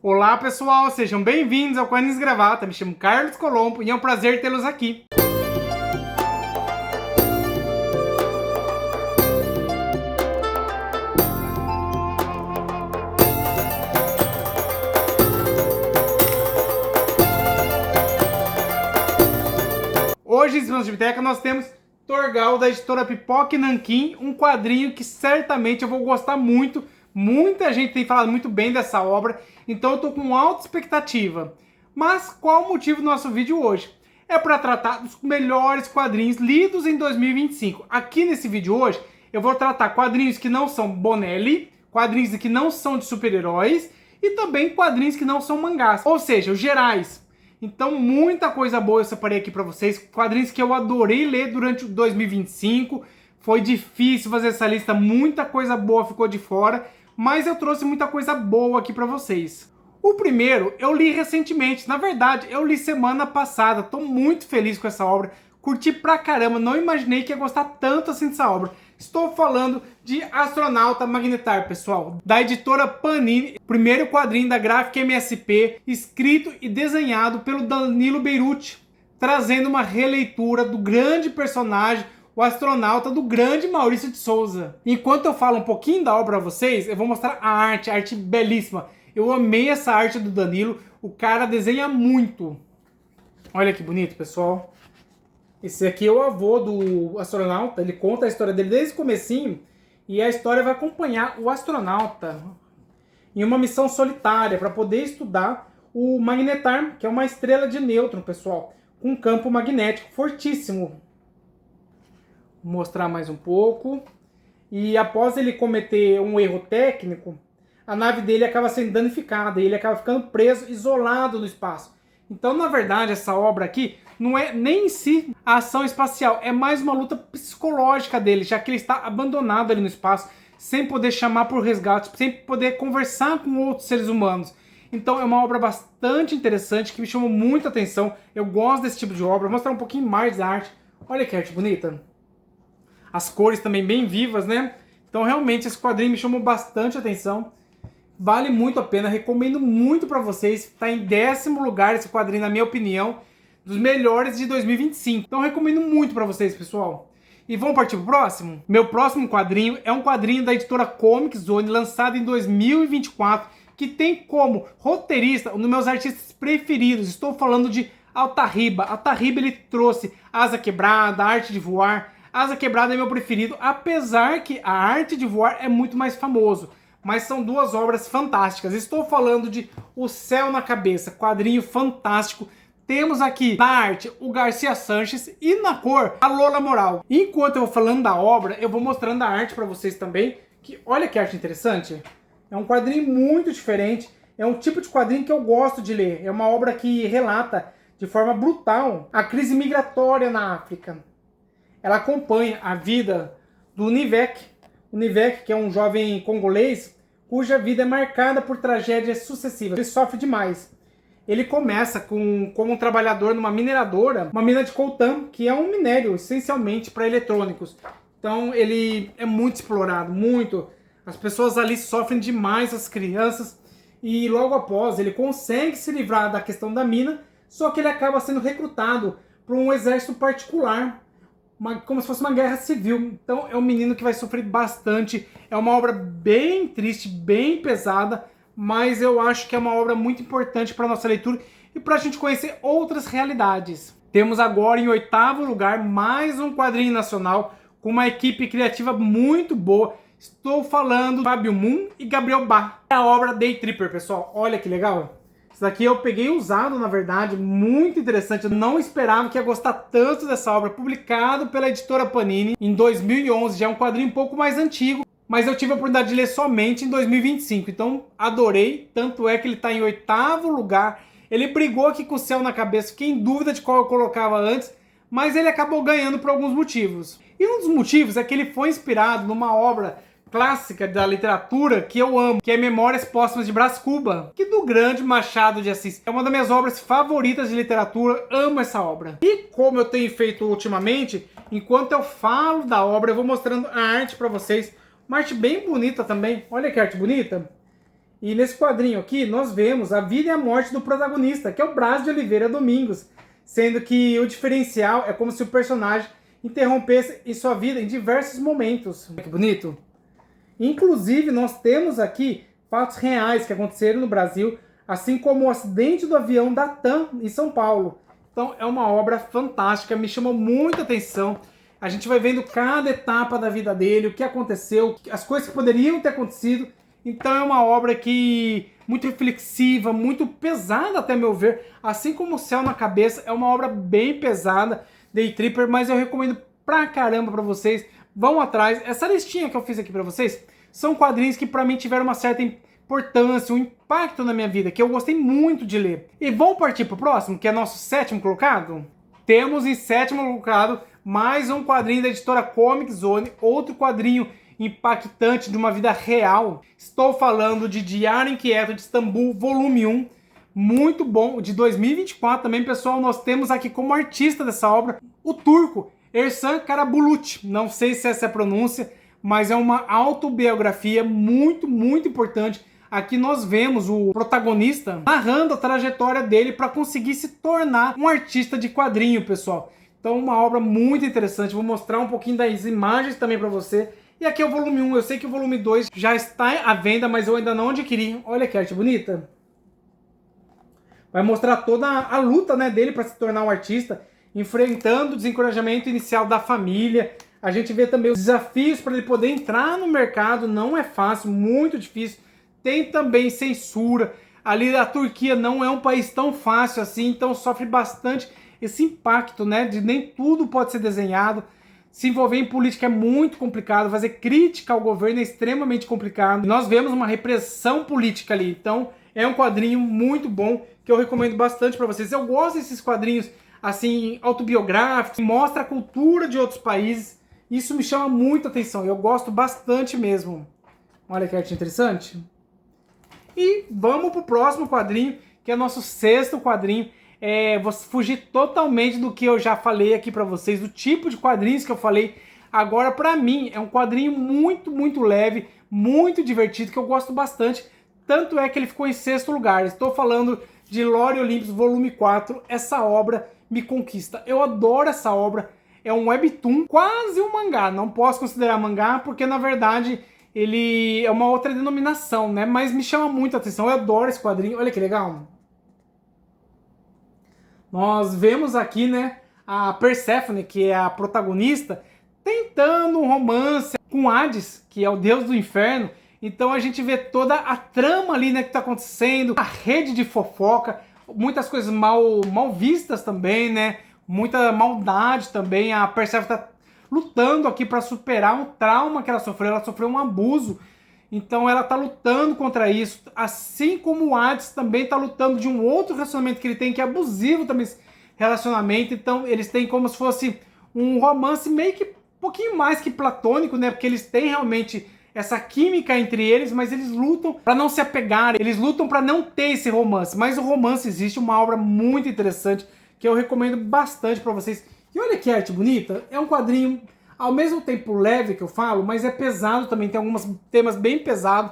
Olá pessoal, sejam bem-vindos ao Quadrinhos Gravata. Me chamo Carlos Colombo e é um prazer tê-los aqui. Hoje, em Cima da Biblioteca, nós temos Torgal, da editora Pipoca e Nanquim, um quadrinho que certamente eu vou gostar muito. Muita gente tem falado muito bem dessa obra, então eu tô com alta expectativa. Mas qual o motivo do nosso vídeo hoje? É para tratar dos melhores quadrinhos lidos em 2025. Aqui nesse vídeo hoje, eu vou tratar quadrinhos que não são Bonelli, quadrinhos que não são de super-heróis e também quadrinhos que não são mangás, ou seja, os gerais. Então, muita coisa boa eu separei aqui para vocês, quadrinhos que eu adorei ler durante 2025. Foi difícil fazer essa lista, muita coisa boa ficou de fora, mas eu trouxe muita coisa boa aqui para vocês. O primeiro eu li recentemente, na verdade eu li semana passada, tô muito feliz com essa obra, curti pra caramba, não imaginei que ia gostar tanto assim dessa obra. Estou falando de Astronauta Magnetar, pessoal, da editora Panini, primeiro quadrinho da Gráfica MSP, escrito e desenhado pelo Danilo Beruti, trazendo uma releitura do grande personagem, o astronauta do grande Maurício de Souza. Enquanto eu falo um pouquinho da obra para vocês, eu vou mostrar a arte belíssima. Eu amei essa arte do Danilo, o cara desenha muito. Olha que bonito, pessoal. Esse aqui é o avô do astronauta, ele conta a história dele desde o comecinho, e a história vai acompanhar o astronauta em uma missão solitária para poder estudar o Magnetar, que é uma estrela de nêutron, pessoal, com um campo magnético fortíssimo. Vou mostrar mais um pouco. E após ele cometer um erro técnico, a nave dele acaba sendo danificada e ele acaba ficando preso, isolado no espaço. Então, na verdade, essa obra aqui não é nem em si a ação espacial, é mais uma luta psicológica dele, já que ele está abandonado ali no espaço, sem poder chamar por resgate, sem poder conversar com outros seres humanos. Então é uma obra bastante interessante, que me chamou muita atenção. Eu gosto desse tipo de obra. Vou mostrar um pouquinho mais da arte. Olha que arte bonita. As cores também bem vivas, né? Então realmente esse quadrinho me chamou bastante atenção. Vale muito a pena, recomendo muito para vocês. Está em 10º lugar esse quadrinho, na minha opinião, dos melhores de 2025. Então recomendo muito para vocês, pessoal. E vamos partir pro próximo? Meu próximo quadrinho é um quadrinho da editora Comic Zone, lançado em 2024, que tem como roteirista um dos meus artistas preferidos. Estou falando de Altarriba. Altarriba, ele trouxe Asa Quebrada, Arte de Voar. Asa Quebrada é meu preferido, apesar que a Arte de Voar é muito mais famoso. Mas são duas obras fantásticas. Estou falando de O Céu na Cabeça, quadrinho fantástico. Temos aqui na arte o Garcia Sanches e na cor a Lola Moral. Enquanto eu vou falando da obra, eu vou mostrando a arte para vocês também. Que olha que arte interessante. É um quadrinho muito diferente. É um tipo de quadrinho que eu gosto de ler. É uma obra que relata de forma brutal a crise migratória na África. Ela acompanha a vida do Nivek. O Nivek, que é um jovem congolês, cuja vida é marcada por tragédias sucessivas. Ele sofre demais. Ele começa como um trabalhador numa mineradora, uma mina de coltan, que é um minério essencialmente para eletrônicos. Então ele é muito explorado, muito. As pessoas ali sofrem demais, as crianças. E logo após ele consegue se livrar da questão da mina, só que ele acaba sendo recrutado para um exército particular, como se fosse uma guerra civil. Então é um menino que vai sofrer bastante. É uma obra bem triste, bem pesada, mas eu acho que é uma obra muito importante para a nossa leitura e para a gente conhecer outras realidades. Temos agora em 8º lugar mais um quadrinho nacional com uma equipe criativa muito boa. Estou falando de Fábio Moon e Gabriel Bá. É a obra Day Tripper, pessoal. Olha que legal. Isso daqui eu peguei usado, na verdade, muito interessante. Eu não esperava que ia gostar tanto dessa obra, publicado pela editora Panini em 2011. Já é um quadrinho um pouco mais antigo, mas eu tive a oportunidade de ler somente em 2025. Então, adorei. Tanto é que ele está em 8º lugar. Ele brigou aqui com o Céu na Cabeça. Fiquei em dúvida de qual eu colocava antes, mas ele acabou ganhando por alguns motivos. E um dos motivos é que ele foi inspirado numa obra clássica da literatura que eu amo, que é Memórias Póstumas de Brás Cuba, que do grande Machado de Assis. É uma das minhas obras favoritas de literatura, amo essa obra. E como eu tenho feito ultimamente, enquanto eu falo da obra, eu vou mostrando a arte para vocês. Uma arte bem bonita também. Olha que arte bonita. E nesse quadrinho aqui, nós vemos a vida e a morte do protagonista, que é o Brás de Oliveira Domingos, sendo que o diferencial é como se o personagem interrompesse em sua vida em diversos momentos. Que bonito! Inclusive, nós temos aqui fatos reais que aconteceram no Brasil, assim como o acidente do avião da TAM em São Paulo. Então, é uma obra fantástica, me chamou muita atenção. A gente vai vendo cada etapa da vida dele, o que aconteceu, as coisas que poderiam ter acontecido. Então é uma obra que muito reflexiva, muito pesada até meu ver. Assim como O Céu na Cabeça, é uma obra bem pesada, Day Tripper, mas eu recomendo pra caramba pra vocês. Vão atrás. Essa listinha que eu fiz aqui pra vocês são quadrinhos que pra mim tiveram uma certa importância, um impacto na minha vida, que eu gostei muito de ler. E vamos partir pro próximo, que é nosso sétimo colocado? Temos em sétimo colocado mais um quadrinho da editora Comic Zone, outro quadrinho impactante de uma vida real. Estou falando de Diário Inquieto de Istambul, volume 1, muito bom, de 2024 também, pessoal. Nós temos aqui como artista dessa obra o turco Ersan Karabulut, não sei se essa é a pronúncia, mas é uma autobiografia muito, muito importante. Aqui nós vemos o protagonista narrando a trajetória dele para conseguir se tornar um artista de quadrinho, pessoal. Então uma obra muito interessante, vou mostrar um pouquinho das imagens também para você. E aqui é o volume 1, eu sei que o volume 2 já está à venda, mas eu ainda não adquiri. Olha que arte bonita. Vai mostrar toda a luta, né, dele para se tornar um artista, enfrentando o desencorajamento inicial da família. A gente vê também os desafios para ele poder entrar no mercado, não é fácil, muito difícil. Tem também censura. Ali a Turquia não é um país tão fácil assim, então sofre bastante esse impacto, né, de nem tudo pode ser desenhado. Se envolver em política é muito complicado, fazer crítica ao governo é extremamente complicado. Nós vemos uma repressão política ali, então é um quadrinho muito bom que eu recomendo bastante para vocês. Eu gosto desses quadrinhos assim autobiográficos, que mostra a cultura de outros países. Isso me chama muita atenção, eu gosto bastante mesmo. Olha que arte interessante. E vamos pro próximo quadrinho, que é nosso sexto quadrinho. Vou fugir totalmente do que eu já falei aqui pra vocês, do tipo de quadrinhos que eu falei. Agora, pra mim, é um quadrinho muito, muito leve, muito divertido, que eu gosto bastante. Tanto é que ele ficou em sexto lugar. Estou falando de Lore Olympus, volume 4. Essa obra me conquista. Eu adoro essa obra. É um webtoon, quase um mangá. Não posso considerar mangá, porque na verdade ele é uma outra denominação, né? Mas me chama muito a atenção. Eu adoro esse quadrinho. Olha que legal. Nós vemos aqui, né, a Perséfone, que é a protagonista, tentando um romance com Hades, que é o deus do inferno. Então a gente vê toda a trama ali, né, que tá acontecendo, a rede de fofoca, muitas coisas mal vistas também, né, muita maldade também. A Perséfone tá lutando aqui para superar um trauma que ela sofreu um abuso. Então ela tá lutando contra isso, assim como o Hades também tá lutando de um outro relacionamento que ele tem, que é abusivo também esse relacionamento. Então eles têm como se fosse um romance meio que um pouquinho mais que platônico, né? Porque eles têm realmente essa química entre eles, mas eles lutam para não se apegarem, eles lutam para não ter esse romance. Mas o romance existe, uma obra muito interessante que eu recomendo bastante para vocês. E olha que arte bonita, é um quadrinho ao mesmo tempo leve que eu falo, mas é pesado também, tem alguns temas bem pesados.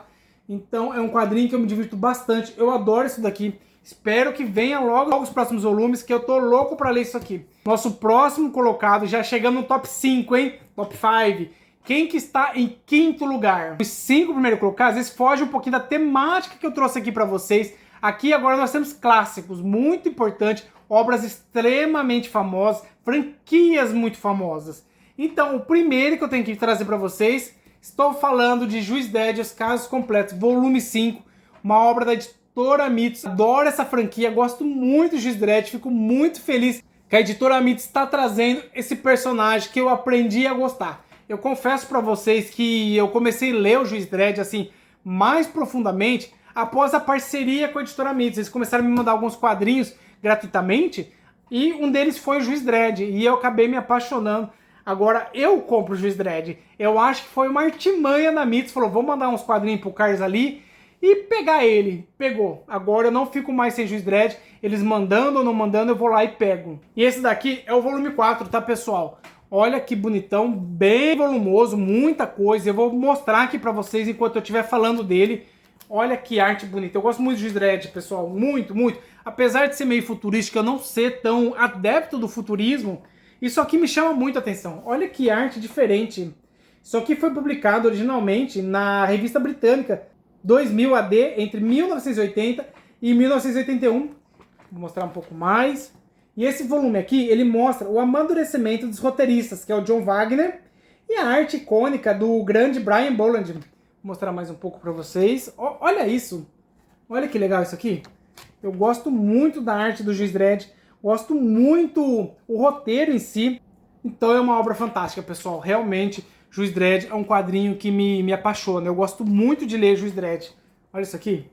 Então é um quadrinho que eu me divirto bastante, eu adoro isso daqui. Espero que venha logo os próximos volumes, que eu tô louco pra ler isso aqui. Nosso próximo colocado, já chegando no top 5, hein? Top 5. Quem que está em quinto lugar? Os 5 primeiros colocados, eles fogem um pouquinho da temática que eu trouxe aqui pra vocês. Aqui agora nós temos clássicos, muito importantes, obras extremamente famosas, franquias muito famosas. Então, o primeiro que eu tenho que trazer para vocês, estou falando de Juiz Dredd, Os Casos Completos, volume 5, uma obra da editora Mitos. Adoro essa franquia, gosto muito de Juiz Dredd, fico muito feliz que a editora Mitos está trazendo esse personagem que eu aprendi a gostar. Eu confesso para vocês que eu comecei a ler o Juiz Dredd assim, mais profundamente após a parceria com a editora Mitos. Eles começaram a me mandar alguns quadrinhos gratuitamente e um deles foi o Juiz Dredd, e eu acabei me apaixonando. Agora eu compro o Juiz Dredd. Eu acho que foi uma artimanha da Mitos. Falou, vou mandar uns quadrinhos pro Carlos ali e pegar ele. Pegou. Agora eu não fico mais sem Juiz Dredd. Eles mandando ou não mandando, eu vou lá e pego. E esse daqui é o volume 4, tá, pessoal? Olha que bonitão, bem volumoso, muita coisa. Eu vou mostrar aqui pra vocês enquanto eu estiver falando dele. Olha que arte bonita. Eu gosto muito de Juiz Dredd, pessoal. Muito, muito. Apesar de ser meio futurístico, eu não ser tão adepto do futurismo, isso aqui me chama muito a atenção. Olha que arte diferente. Isso aqui foi publicado originalmente na revista britânica 2000 AD, entre 1980 e 1981. Vou mostrar um pouco mais. E esse volume aqui, ele mostra o amadurecimento dos roteiristas, que é o John Wagner, e a arte icônica do grande Brian Bolland. Vou mostrar mais um pouco para vocês. Olha isso. Olha que legal isso aqui. Eu gosto muito da arte do Juiz Dredd. Gosto muito o roteiro em si. Então é uma obra fantástica, pessoal. Realmente, Juiz Dredd é um quadrinho que me apaixona. Eu gosto muito de ler Juiz Dredd. Olha isso aqui.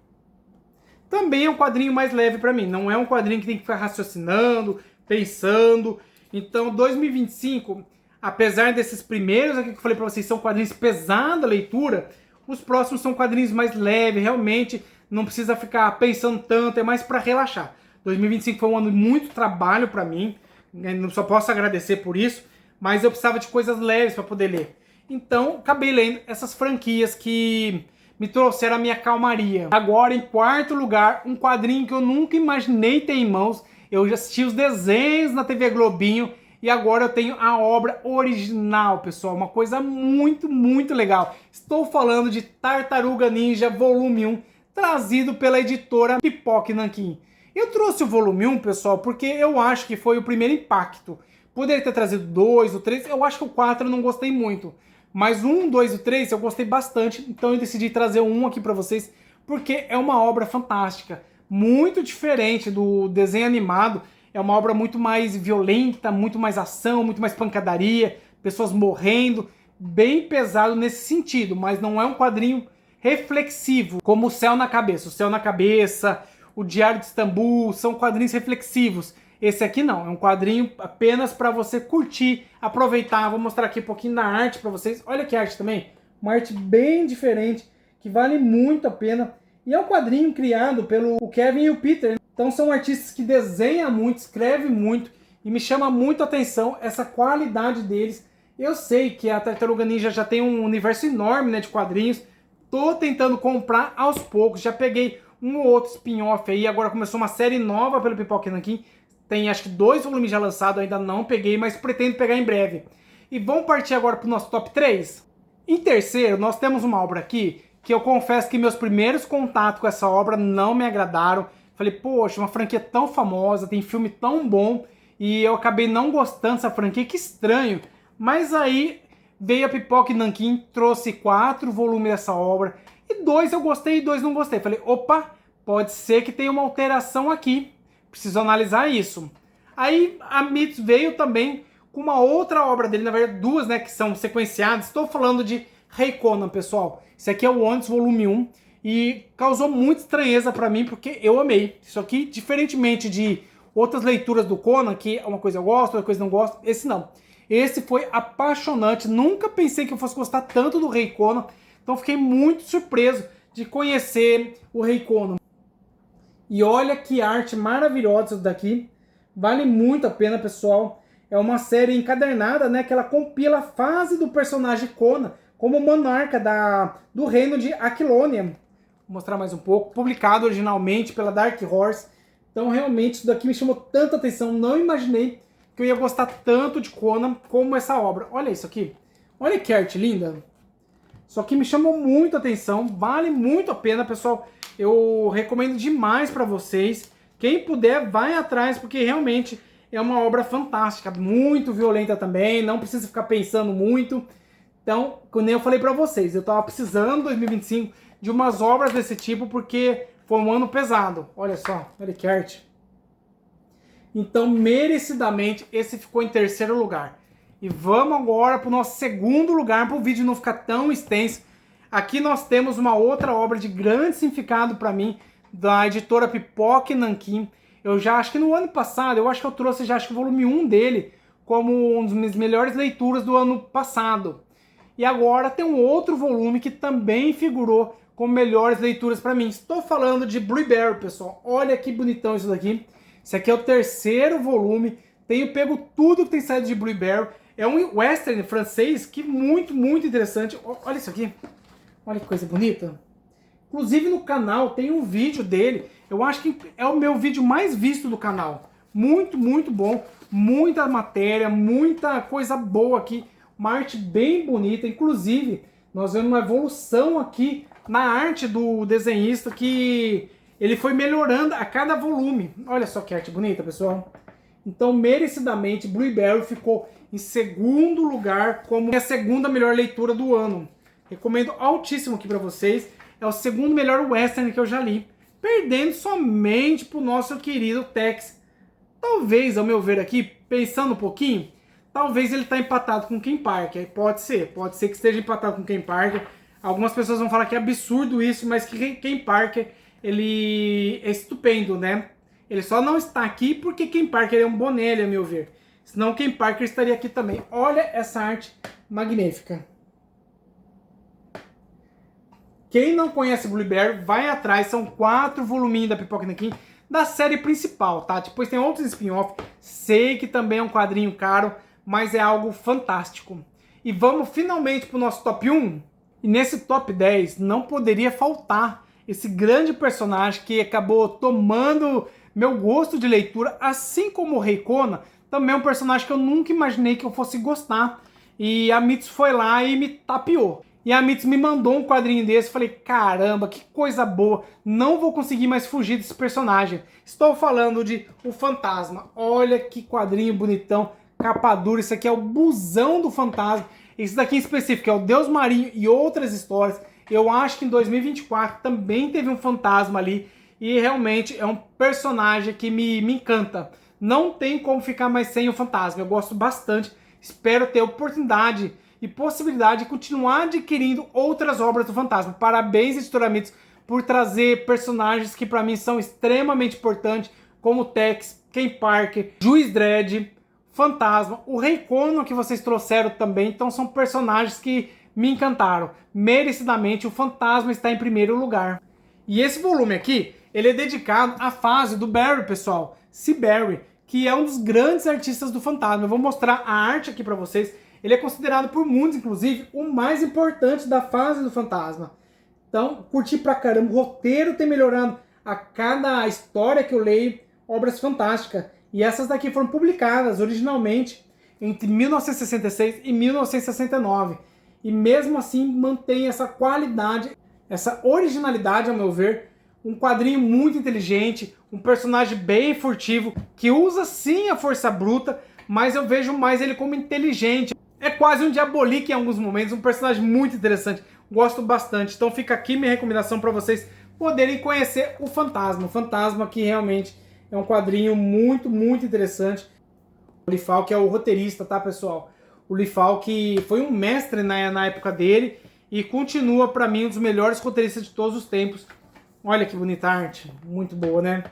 Também é um quadrinho mais leve para mim. Não é um quadrinho que tem que ficar raciocinando, pensando. Então, 2025, apesar desses primeiros aqui que eu falei para vocês, são quadrinhos pesados a leitura, os próximos são quadrinhos mais leves, realmente não precisa ficar pensando tanto, é mais para relaxar. 2025 foi um ano de muito trabalho para mim, não só posso agradecer por isso, mas eu precisava de coisas leves para poder ler. Então, acabei lendo essas franquias que me trouxeram a minha calmaria. Agora, em quarto lugar, um quadrinho que eu nunca imaginei ter em mãos. Eu já assisti os desenhos na TV Globinho e agora eu tenho a obra original, pessoal. Uma coisa muito, muito legal. Estou falando de Tartaruga Ninja Volume 1, trazido pela editora Pipoca Nanquim. Eu trouxe o volume 1, pessoal, porque eu acho que foi o primeiro impacto. Poderia ter trazido 2, o 3, eu acho que o 4 eu não gostei muito. Mas o 1, 2 e o 3 eu gostei bastante, então eu decidi trazer o 1 aqui pra vocês, porque é uma obra fantástica. Muito diferente do desenho animado, é uma obra muito mais violenta, muito mais ação, muito mais pancadaria, pessoas morrendo, bem pesado nesse sentido, mas não é um quadrinho reflexivo, como O Céu na Cabeça. O Céu na Cabeça, o Diário de Istambul, são quadrinhos reflexivos. Esse aqui não, é um quadrinho apenas para você curtir, aproveitar. Vou mostrar aqui um pouquinho da arte para vocês. Olha que arte também, uma arte bem diferente, que vale muito a pena. E é um quadrinho criado pelo Kevin e o Peter. Então são artistas que desenham muito, escrevem muito, e me chama muito a atenção essa qualidade deles. Eu sei que a Tartaruga Ninja já tem um universo enorme, né, de quadrinhos. Tô tentando comprar aos poucos, já peguei um ou outro spin-off aí, agora começou uma série nova pelo Pipoca Nanquim. Tem acho que 2 volumes já lançados, ainda não peguei, mas pretendo pegar em breve. E vamos partir agora para o nosso top 3? Em terceiro, nós temos uma obra aqui que eu confesso que meus primeiros contatos com essa obra não me agradaram. Falei, poxa, uma franquia tão famosa, tem filme tão bom, e eu acabei não gostando dessa franquia, que estranho. Mas aí veio a Pipoca Nanquim, trouxe 4 volumes dessa obra, e 2 eu gostei e 2 não gostei. Falei, opa, pode ser que tenha uma alteração aqui. Preciso analisar isso. Aí a Mitos veio também com uma outra obra dele, na verdade 2, né, que são sequenciadas. Estou falando de Rei Conan, pessoal. Esse aqui é o Onix Volume 1 e causou muita estranheza para mim porque eu amei. Isso aqui, diferentemente de outras leituras do Conan, que uma coisa eu gosto, outra coisa não gosto, esse não. Esse foi apaixonante, nunca pensei que eu fosse gostar tanto do Rei Conan, então fiquei muito surpreso de conhecer o Rei Conan. E olha que arte maravilhosa isso daqui. Vale muito a pena, pessoal. É uma série encadernada, né? Que ela compila a fase do personagem Conan como monarca do reino de Aquilonia. Vou mostrar mais um pouco. Publicado originalmente pela Dark Horse. Então, realmente, isso daqui me chamou tanta atenção. Não imaginei que eu ia gostar tanto de Conan como essa obra. Olha isso aqui. Olha que arte linda. Isso aqui me chamou muito a atenção. Vale muito a pena, pessoal. Eu recomendo demais para vocês. Quem puder, vai atrás, porque realmente é uma obra fantástica, muito violenta também, não precisa ficar pensando muito. Então, como eu falei para vocês, eu estava precisando, em 2025, de umas obras desse tipo, porque foi um ano pesado. Olha só, olha que arte. Então, merecidamente, esse ficou em terceiro lugar. E vamos agora para o nosso segundo lugar, para o vídeo não ficar tão extenso. Aqui nós temos uma outra obra de grande significado para mim, da editora Pipoca Nanquim. Eu já acho que no ano passado, eu acho que eu trouxe já acho que o volume 1 dele como uma das minhas melhores leituras do ano passado. E agora tem um outro volume que também figurou como melhores leituras para mim. Estou falando de Blueberry, pessoal. Olha que bonitão isso daqui. Esse aqui é o terceiro volume. Tenho pego tudo que tem saído de Blueberry. É um western francês que muito, muito interessante. Olha isso aqui. Olha que coisa bonita. Inclusive no canal tem um vídeo dele, eu acho que é o meu vídeo mais visto do canal. Muito, muito bom, muita matéria, muita coisa boa aqui, uma arte bem bonita. Inclusive, nós vemos uma evolução aqui na arte do desenhista, que ele foi melhorando a cada volume. Olha só que arte bonita, pessoal. Então, merecidamente, Blueberry ficou em segundo lugar como a segunda melhor leitura do ano. Recomendo altíssimo aqui para vocês. É o segundo melhor western que eu já li, perdendo somente pro nosso querido Tex. Talvez, ao meu ver aqui, pensando um pouquinho, talvez ele tá empatado com Ken Parker. Pode ser que esteja empatado com Ken Parker. Algumas pessoas vão falar que é absurdo isso, mas que Ken Parker, ele é estupendo, né? Ele só não está aqui porque Ken Parker é um bonelho, a meu ver. Senão Ken Parker estaria aqui também. Olha essa arte magnífica. Quem não conhece Blueberry, vai atrás. São 4 voluminhos da Pipoca Nanquim, da série principal, tá? Depois tem outros spin-off. Sei que também é um quadrinho caro, mas é algo fantástico. E vamos finalmente pro nosso top 1. E nesse top 10 não poderia faltar esse grande personagem que acabou tomando meu gosto de leitura, assim como o Rei Conan, também é um personagem que eu nunca imaginei que eu fosse gostar. E a Mits foi lá e me tapeou. E a Mits me mandou um quadrinho desse, falei, caramba, que coisa boa, não vou conseguir mais fugir desse personagem. Estou falando de O Fantasma. Olha que quadrinho bonitão, capa dura, isso aqui é o busão do Fantasma. Esse daqui em específico é o Deus Marinho e outras histórias. Eu acho que em 2024 também teve um fantasma ali. E realmente é um personagem que me encanta. Não tem como ficar mais sem o fantasma. Eu gosto bastante. Espero ter oportunidade e possibilidade de continuar adquirindo outras obras do fantasma. Parabéns, Editora Mits, por trazer personagens que para mim são extremamente importantes, como Tex, Ken Parker, Juiz Dredd, Fantasma, o Rei Conan que vocês trouxeram também. Então são personagens que me encantaram. Merecidamente, o Fantasma está em primeiro lugar. E esse volume aqui, ele é dedicado à fase do Barry, pessoal. C. Barry, que é um dos grandes artistas do Fantasma. Eu vou mostrar a arte aqui para vocês. Ele é considerado por muitos, inclusive, o mais importante da fase do Fantasma. Então, curti pra caramba. O roteiro tem melhorado a cada história que eu leio. Obras fantásticas. E essas daqui foram publicadas originalmente entre 1966 e 1969. E mesmo assim mantém essa qualidade, essa originalidade, ao meu ver. Um quadrinho muito inteligente, um personagem bem furtivo, que usa sim a força bruta, mas eu vejo mais ele como inteligente. É quase um Diabolik em alguns momentos, um personagem muito interessante. Gosto bastante. Então fica aqui minha recomendação para vocês poderem conhecer o Fantasma. O Fantasma que realmente é um quadrinho muito, muito interessante. O Lee Falk é o roteirista, tá, pessoal? O Lee Falk foi um mestre na época dele e continua, para mim, um dos melhores roteiristas de todos os tempos. Olha que bonita arte. Muito boa, né?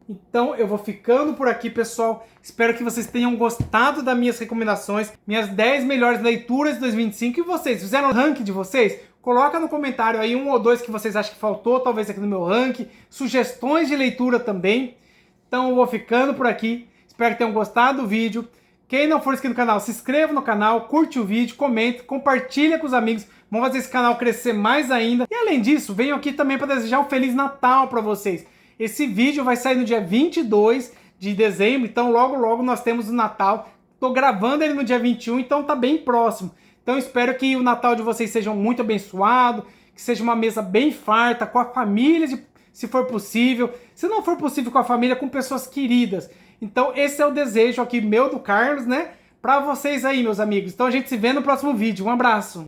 Então eu vou ficando por aqui, pessoal. Espero que vocês tenham gostado das minhas recomendações, minhas 10 melhores leituras de 2025. E vocês, fizeram o ranking de vocês? Coloca no comentário aí 1 ou 2 que vocês acham que faltou, talvez aqui no meu ranking. Sugestões de leitura também. Então eu vou ficando por aqui. Espero que tenham gostado do vídeo. Quem não for inscrito no canal, se inscreva no canal, curte o vídeo, comente, compartilha com os amigos. Vamos fazer esse canal crescer mais ainda. E além disso, venho aqui também para desejar um Feliz Natal para vocês. Esse vídeo vai sair no dia 22 de dezembro, então logo logo nós temos o Natal. Tô gravando ele no dia 21, então tá bem próximo. Então espero que o Natal de vocês seja muito abençoado, que seja uma mesa bem farta, com a família, se for possível. Se não for possível com a família, com pessoas queridas. Então esse é o desejo aqui meu, do Carlos, né? Pra vocês aí, meus amigos. Então a gente se vê no próximo vídeo. Um abraço!